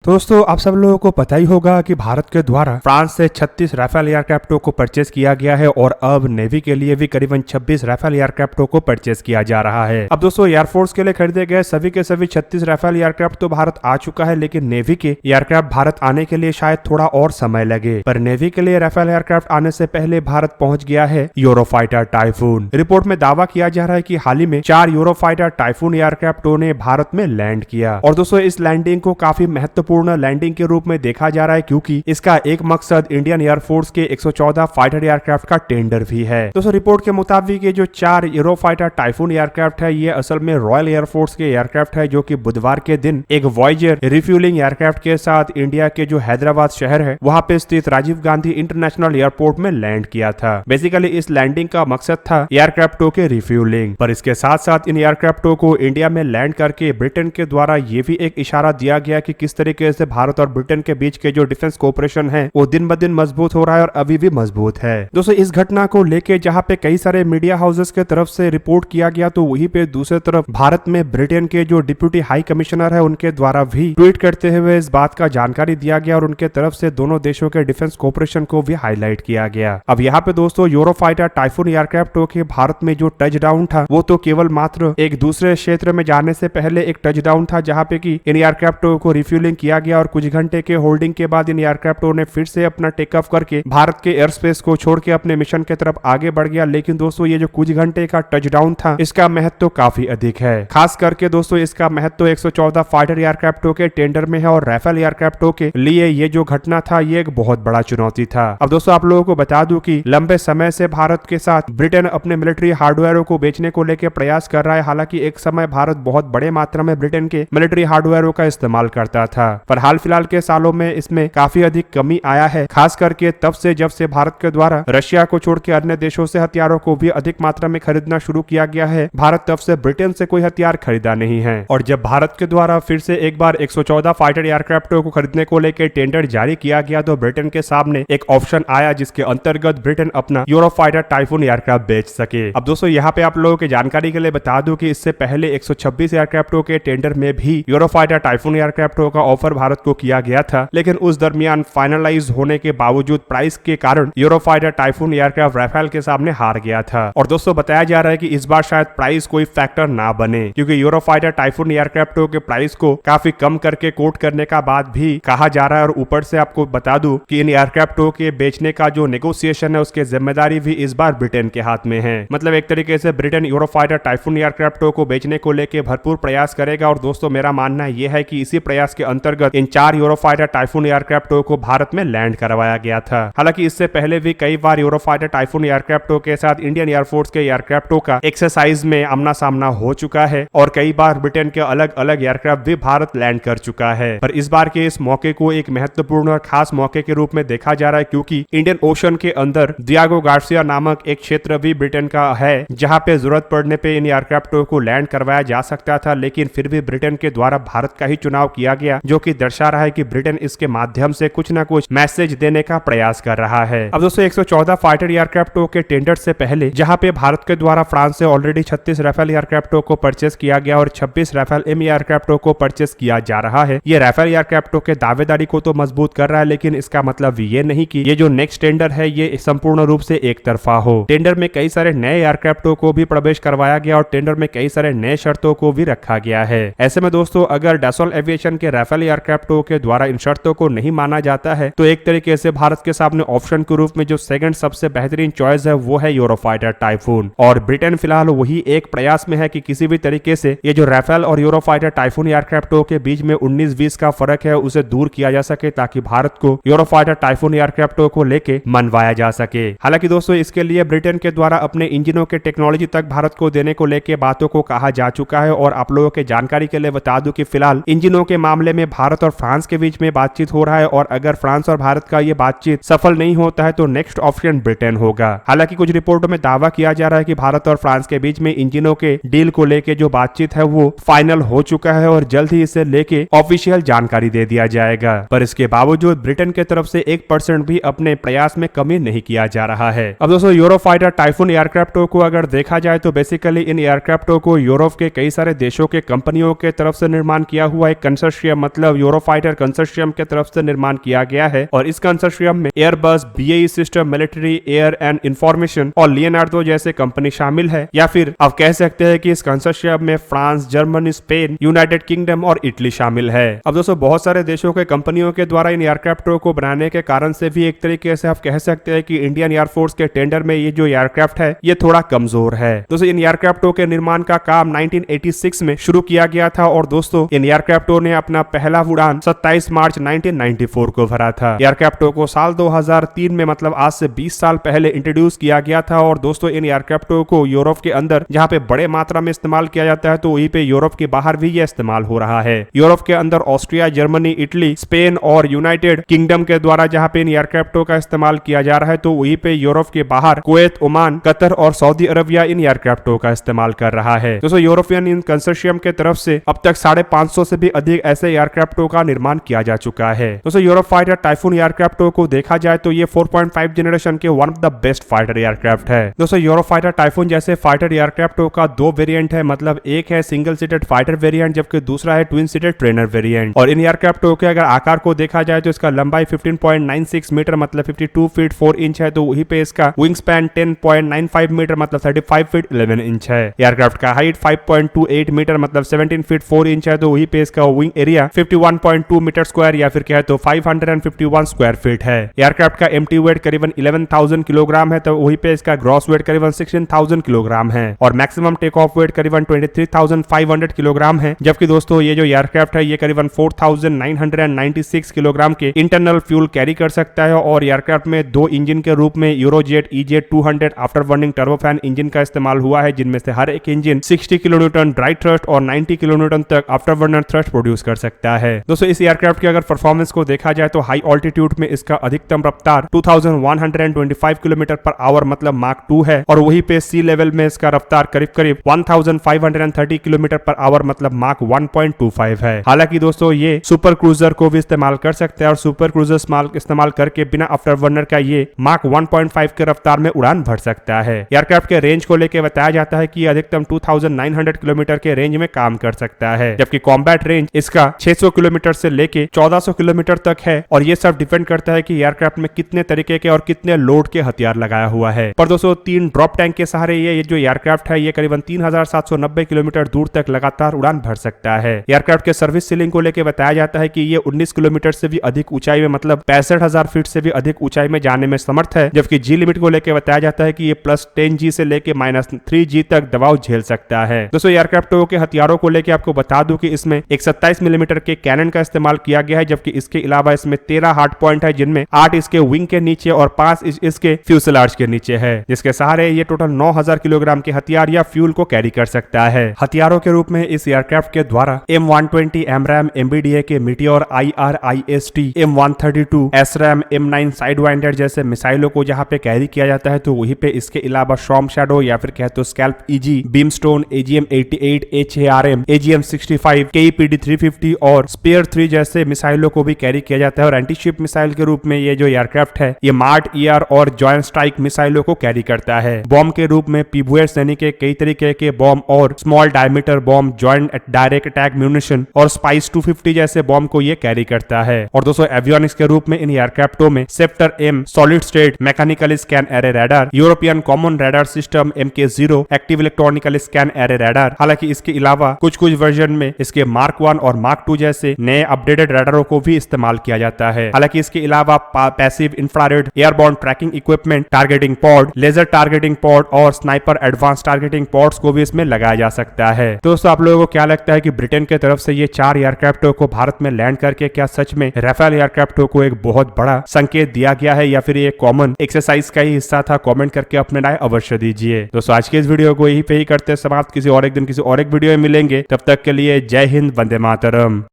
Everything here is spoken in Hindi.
तो दोस्तों आप सब लोगों को पता ही होगा कि भारत के द्वारा फ्रांस से 36 राफेल एयरक्राफ्टों को परचेज किया गया है और अब नेवी के लिए भी करीबन 26 राफेल एयरक्राफ्टों को परचेज किया जा रहा है। अब दोस्तों एयरफोर्स के लिए खरीदे गए सभी के सभी 36 राफेल एयरक्राफ्ट तो भारत आ चुका है, लेकिन नेवी के एयरक्राफ्ट भारत आने के लिए शायद थोड़ा और समय लगे। पर नेवी के लिए राफेल एयरक्राफ्ट आने से पहले भारत पहुंच गया है यूरोफाइटर टाइफून। रिपोर्ट में दावा किया जा रहा है कि हाल ही में 4 यूरोफाइटर टाइफून एयरक्राफ्टों ने भारत में लैंड किया और दोस्तों इस लैंडिंग को काफी महत्वपूर्ण लैंडिंग के रूप में देखा जा रहा है, क्योंकि इसका एक मकसद इंडियन एयरफोर्स के 114 फाइटर एयरक्राफ्ट का टेंडर भी है। दोस्तों रिपोर्ट के मुताबिक ये जो 4 यूरोफाइटर टाइफून एयरक्राफ्ट है ये असल में रॉयल एयरफोर्स के एयरक्राफ्ट है, जो कि बुधवार के दिन एक वॉयजर रिफ्यूलिंग एयरक्राफ्ट के साथ इंडिया के जो हैदराबाद शहर है वहां पे स्थित राजीव गांधी इंटरनेशनल एयरपोर्ट में लैंड किया था। बेसिकली इस लैंडिंग का मकसद था एयरक्राफ्टों के रिफ्यूलिंग, पर इसके साथ साथ इन एयरक्राफ्टों को इंडिया में लैंड करके ब्रिटेन के द्वारा ये भी एक इशारा दिया गया कि किस तरीके से भारत और ब्रिटेन के बीच के जो डिफेंस कोऑपरेशन है वो दिन ब दिन मजबूत हो रहा है और अभी भी मजबूत है। दोस्तों इस घटना को लेके जहां पे कई सारे मीडिया हाउसेस के तरफ से रिपोर्ट किया गया, तो वहीं पे दूसरी तरफ भारत में ब्रिटेन के जो डिप्यूटी हाई कमिश्नर है उनके द्वारा भी ट्वीट करते हुए इस बात का जानकारी दिया गया और उनके तरफ से दोनों देशों के डिफेंस कोऑपरेशन को भी हाईलाइट किया गया। अब यहाँ पे दोस्तों यूरोफाइटर टाइफून एयरक्राफ्टों के भारत में जो टच डाउन था वो तो केवल मात्र एक दूसरे क्षेत्र में जाने से पहले एक टच डाउन था, जहाँ पे की इन एयरक्राफ्टों को रिफ्यूलिंग किया गया और कुछ घंटे के होल्डिंग के बाद इन एयरक्राफ्टों ने फिर से अपना टेक ऑफ करके भारत के एयर स्पेस को छोड़ के अपने मिशन की तरफ आगे बढ़ गया। लेकिन दोस्तों ये जो कुछ घंटे का टच डाउन था इसका महत्व काफी अधिक है। खास करके दोस्तों इसका महत्व 114 फाइटर एयरक्राफ्टों के टेंडर में है और राफेल एयरक्राफ्टों के लिए ये जो घटना था ये एक बहुत बड़ा चुनौती था। अब दोस्तों आप लोगों को बता दूं कि लंबे समय से भारत के साथ ब्रिटेन अपने मिलिट्री हार्डवेयर को बेचने को लेकर प्रयास कर रहा है। हालांकि एक समय भारत बहुत बड़े मात्रा में ब्रिटेन के मिलिट्री हार्डवेयर का इस्तेमाल करता था, पर हाल फिलहाल के सालों में इसमें काफी अधिक कमी आया है, खास करके तब से जब से भारत के द्वारा रशिया को छोड़ के अन्य देशों से हथियारों को भी अधिक मात्रा में खरीदना शुरू किया गया है। भारत तब से ब्रिटेन से कोई हथियार खरीदा नहीं है और जब भारत के द्वारा फिर से एक बार 114 फाइटर एयरक्राफ्टों को खरीदने को लेकर टेंडर जारी किया गया तो ब्रिटेन के सामने एक ऑप्शन आया जिसके अंतर्गत ब्रिटेन अपना यूरोफाइटर टाइफून एयरक्राफ्ट बेच सके। अब दोस्तों यहाँ पे आप लोगों की जानकारी के लिए बता दूं कि इससे पहले 126 एयरक्राफ्टों के टेंडर में भी यूरोफाइटर टाइफून एयरक्राफ्टों का ऑफर भारत को किया गया था, लेकिन उस दरमियान फाइनलाइज होने के बावजूद प्राइस के कारण यूरोफाइटर टाइफून एयरक्राफ्ट राफेल के सामने हार गया था। और दोस्तों बताया जा रहा है कि इस बार शायद प्राइस कोई फैक्टर ना बने, क्योंकि यूरोफाइटर टाइफून एयरक्राफ्टों के प्राइस को काफी कम करके कोट करने का बात भी कहा जा रहा है। और ऊपर से आपको बता दूं कि इन एयरक्राफ्टों के बेचने का जो नेगोशिएशन है उसकी जिम्मेदारी भी इस बार ब्रिटेन के हाथ में है। मतलब एक तरीके से ब्रिटेन यूरोफाइटर टाइफून एयरक्राफ्टों को बेचने को लेकर भरपूर प्रयास करेगा और दोस्तों मेरा मानना यह है कि इसी प्रयास के अंतर्गत इन 4 यूरोफाइटर टाइफून एयरक्राफ्टों को भारत में लैंड करवाया गया था। हालांकि इससे पहले भी कई बार यूरोफाइटर टाइफून एयरक्राफ्टों के साथ इंडियन एयरफोर्स के एयरक्राफ्टों का एक्सरसाइज में आमना सामना हो चुका है और कई बार ब्रिटेन के अलग अलग एयरक्राफ्ट भी भारत लैंड कर चुका है। पर इस बार के इस मौके को एक महत्वपूर्ण और खास मौके के रूप में देखा जा रहा है, क्योंकि इंडियन ओशन के अंदर डियागो गार्सिया नामक एक क्षेत्र भी ब्रिटेन का है जहां पे जरूरत पड़ने पे इन एयरक्राफ्टों को लैंड करवाया जा सकता था, लेकिन फिर भी ब्रिटेन के द्वारा भारत का ही चुनाव किया गया, जो कि दर्शा रहा है कि ब्रिटेन इसके माध्यम से कुछ न कुछ मैसेज देने का प्रयास कर रहा है। अब दोस्तों 114 फाइटर एयरक्राफ्टों के टेंडर से पहले जहां पे भारत के द्वारा फ्रांस से ऑलरेडी 36 राफेल एयरक्राफ्टों को परचेस किया गया और 26 राफेल एम एयरक्राफ्टों को परचेस किया जा रहा है। ये राफेल एयरक्राफ्टों के दावेदारी को तो मजबूत कर रहा है, लेकिन इसका मतलब ये नहीं कि ये जो नेक्स्ट टेंडर है ये संपूर्ण रूप से एक तरफा हो। टेंडर में कई सारे नए एयरक्राफ्टों को भी प्रवेश करवाया गया और टेंडर में कई सारे नए शर्तों को भी रखा गया है। ऐसे में दोस्तों अगर डसॉल्ट एविएशन के राफेल एयरक्राफ्टों के द्वारा इन शर्तों को नहीं माना जाता है तो एक तरीके से भारत के सामने ऑप्शन के रूप में जो सेकंड सबसे बेहतरीन चॉइस है वो है यूरोफाइटर टाइफून। और ब्रिटेन फिलहाल वही एक प्रयास में है कि किसी भी तरीके से ये जो राफेल और यूरोफाइटर टाइफून एयरक्राफ्टों के बीच में 19-20 का फर्क है उसे दूर किया जा सके, ताकि भारत को यूरोफाइटर टाइफून एयरक्राफ्टों को लेके मनवाया जा सके। हालांकि दोस्तों इसके लिए ब्रिटेन के द्वारा अपने इंजनों के टेक्नोलॉजी तक भारत को देने को लेके बातों को कहा जा चुका है। और आप लोगों के जानकारी के लिए बता दूं कि फिलहाल इंजनों के मामले में भारत और फ्रांस के बीच में बातचीत हो रहा है और अगर फ्रांस और भारत का ये बातचीत सफल नहीं होता है तो नेक्स्ट ऑप्शन ब्रिटेन होगा। हालांकि कुछ रिपोर्टों में दावा किया जा रहा है कि भारत और फ्रांस के बीच में इंजनों के डील को लेके जो बातचीत है वो फाइनल हो चुका है और जल्द ही इसे लेके ऑफिशियल जानकारी दे दिया जाएगा। पर इसके बावजूद ब्रिटेन के तरफ से 1% भी अपने प्रयास में कमी नहीं किया जा रहा है। अब दोस्तों यूरोफाइटर टाइफून एयरक्राफ्टों को अगर देखा जाए तो बेसिकली इन एयरक्राफ्टों को यूरोप के कई सारे देशों के कंपनियों के तरफ से निर्माण किया हुआ एक कंसोर्शियम, मतलब मतलब यूरोफाइटर कंसोर्शियम के तरफ से निर्माण किया गया है और इस कंसोर्शियम में Airbus, BAE system, military, air and information और लियोनार्डो जैसे कंपनी शामिल है, या फिर आप कह सकते हैं कि इस कंसोर्शियम में France, Germany, Spain, United kingdom और इटली शामिल है। अब दोस्तों बहुत सारे देशों के कंपनियों के द्वारा इन एयरक्राफ्टों को बनाने के कारण से भी एक तरीके से आप कह सकते हैं कि इंडियन एयरफोर्स के टेंडर में ये जो एयरक्राफ्ट है ये थोड़ा कमजोर है। दोस्तों इन एयरक्राफ्टों के निर्माण का काम 1986 में शुरू किया गया था और दोस्तों इन एयरक्राफ्टों ने अपना पहला उड़ान 27 मार्च 1994 को भरा था। एयरक्राफ्टों को साल 2003 में मतलब आज से 20 साल पहले इंट्रोड्यूस किया गया था और दोस्तों इन एयरक्राफ्टों को यूरोप के अंदर जहां पे बड़े मात्रा में इस्तेमाल किया जाता है तो वहीं पे यूरोप के बाहर भी यह इस्तेमाल हो रहा है। यूरोप के अंदर ऑस्ट्रिया, जर्मनी, इटली, स्पेन और यूनाइटेड किंगडम के द्वारा जहां पे इन एयरक्राफ्टों का इस्तेमाल किया जा रहा है तो वहीं पे यूरोप के बाहर कुवैत, ओमान, कतर और सऊदी अरबिया इन एयरक्राफ्टों का इस्तेमाल कर रहा है। दोस्तों यूरोपियन इन कंसोर्शियम के तरफ से अब तक 550 से भी अधिक ऐसे एयरक्राफ्टों का निर्माण किया जा चुका है। दोस्तों यूरोफाइटर टाइफून एयरक्राफ्टों को देखा जाए तो ये 4.5 जनरेशन के one of the best fighter aircraft है। दोस्तों यूरोफाइटर टाइफून जैसे फाइटर एयरक्राफ्टों का दो वेरिएंट है, मतलब एक है सिंगल सीटेड फाइटर वेरिएंट जबकि दूसरा है ट्विन सीटेड ट्रेनर वेरिएंट। और इन एयरक्राफ्टों के अगर आकार को देखा जाए तो इसका लंबाई 15.96 मीटर मतलब 52 फीट 4 इंच है, तो वहीं पे इसका विंग स्पैन 10.95 मीटर मतलब 35 फीट 11 इंच है। एयरक्राफ्ट का हाइट 5.28 मीटर मतलब 17 फीट 4 इंच है, तो वहीं पे इसका विंग एरिया 51.2 मीटर स्क्वायर या फिर क्या है तो 551 स्क्वायर फीट है। एयरक्राफ्ट का एम्प्टी वेट करीबन 11,000 किलोग्राम है, तो वहीं पे इसका ग्रॉस वेट करीबन 16,000 किलोग्राम है और मैक्सिमम टेक ऑफ वेट करीबन 23,500 किलोग्राम है। जबकि दोस्तों ये जो एयरक्राफ्ट है ये करीबन 4,996 किलोग्राम के इंटरनल फ्यूल कैरी कर सकता है और एयरक्राफ्ट में दो इंजन के रूप में यूरोजेट EJ200 after burning turbofan engine का इस्तेमाल हुआ है, जिनमें से हर एक इंजन 60 किलोन्यूटन ड्राई थ्रस्ट और 90 किलोन्यूटन तक आफ्टर बर्नर थ्रस्ट प्रोड्यूस कर सकता है। दोस्तों इस एयरक्राफ्ट की अगर परफॉर्मेंस को देखा जाए तो हाई ऑल्टीट्यूड में इसका अधिकतम रफ्तार 2125 किलोमीटर पर आवर मतलब मार्क 2 है और वहीं पे सी लेवल में इसका रफ्तार करीब करीब 1530 किलोमीटर पर आवर मतलब मार्क 1.25 है। हालांकि दोस्तों ये सुपर क्रूजर को भी इस्तेमाल कर सकते हैं और सुपर क्रूजर इस्तेमाल करके बिना आफ्टर बर्नर का ये मार्क 1.5 के रफ्तार में उड़ान भर सकता है। एयरक्राफ्ट के रेंज को लेकर बताया जाता है कि अधिकतम 2900 किलोमीटर के रेंज में काम कर सकता है, जबकि कॉम्बैट रेंज इसका 600 किलोमीटर से लेके 1400 किलोमीटर तक है और ये सब डिपेंड करता है कि एयरक्राफ्ट में कितने तरीके के और कितने लोड के हथियार लगाया हुआ है। पर दोस्तों 3 ड्रॉप टैंक के सहारे ये जो एयरक्राफ्ट है ये करीबन 3790 किलोमीटर दूर तक लगातार उड़ान भर सकता है। एयरक्राफ्ट के सर्विस सीलिंग को लेकर बताया जाता है कि ये 19 किलोमीटर से भी अधिक ऊंचाई में मतलब 65,000 फीट से भी अधिक ऊंचाई में जाने में समर्थ है, जबकि जी लिमिट को लेकर बताया जाता है कि ये +10G से लेके -3G तक दबाव झेल सकता है। दोस्तों एयरक्राफ्टों के हथियारों को लेकर आपको बता दूं कि इसमें एक 27 मिलीमीटर के कैनन का इस्तेमाल किया गया है, जबकि इसके अलावा इसमें 13 हार्ड पॉइंट है, जिनमें 8 इसके विंग के नीचे और 5 इसके फ्यूसलाज के नीचे है, जिसके सहारे ये टोटल 9000 किलोग्राम के हथियार या फ्यूल को कैरी कर सकता है। हथियारों के रूप में इस एयरक्राफ्ट के द्वारा M120 AMRAAM MBDA के meteor IRIST, M132 SRAM, M9 साइडवाइंडर जैसे मिसाइलों को जहां पे कैरी किया जाता है, तो वहीं पे इसके अलावा शॉर्म शैडो या फिर कहते हो scalp EG, बीमस्टोन, AGM-88, HARM, AGM-65, KEPD-350 और स्पेयर 3 जैसे मिसाइलों को भी कैरी किया जाता है और एंटीशिप मिसाइल के रूप में ये जो एयरक्राफ्ट है ये मार्ट ER और जॉइंट स्ट्राइक मिसाइलों को कैरी करता है। बॉम्ब के रूप में पीबुएट श्रेणी के कई तरीके के बॉम्ब और small diameter bomb, joint direct attack munition और स्पाइस 250 जैसे बॉम्ब को ये कैरी करता है। और दोस्तों एवियोनिक्स के रूप में इन एयरक्राफ्टों में sceptre M solid state mechanically scan array radar, European common radar system MK0 active electronically scan array radar. हालांकि इसके अलावा कुछ वर्जन में इसके मार्क 1 और मार्क 2 जैसे नए अपडेटेड रडारों को भी इस्तेमाल किया जाता है। हालांकि इसके अलावा passive infrared airborne tracking equipment, targeting pod, laser targeting pod और स्नाइपर एडवांस टारगेटिंग पॉड्स को भी इसमें लगाया जा सकता है। दोस्तों आप लोगों को क्या लगता है कि ब्रिटेन की तरफ से ये 4 एयरक्राफ्टों को भारत में लैंड करके क्या सच में राफेल एयरक्राफ्टों को एक बहुत बड़ा संकेत दिया गया है या फिर ये कॉमन एक्सरसाइज का ही हिस्सा था? कमेंट करके अपने राय अवश्य दीजिए। दोस्तों आज के इस वीडियो को यहीं पे ही करते समाप्त। किसी और एक दिन किसी और एक वीडियो में मिलेंगे, तब तक के लिए जय हिंद, वंदे मातरम।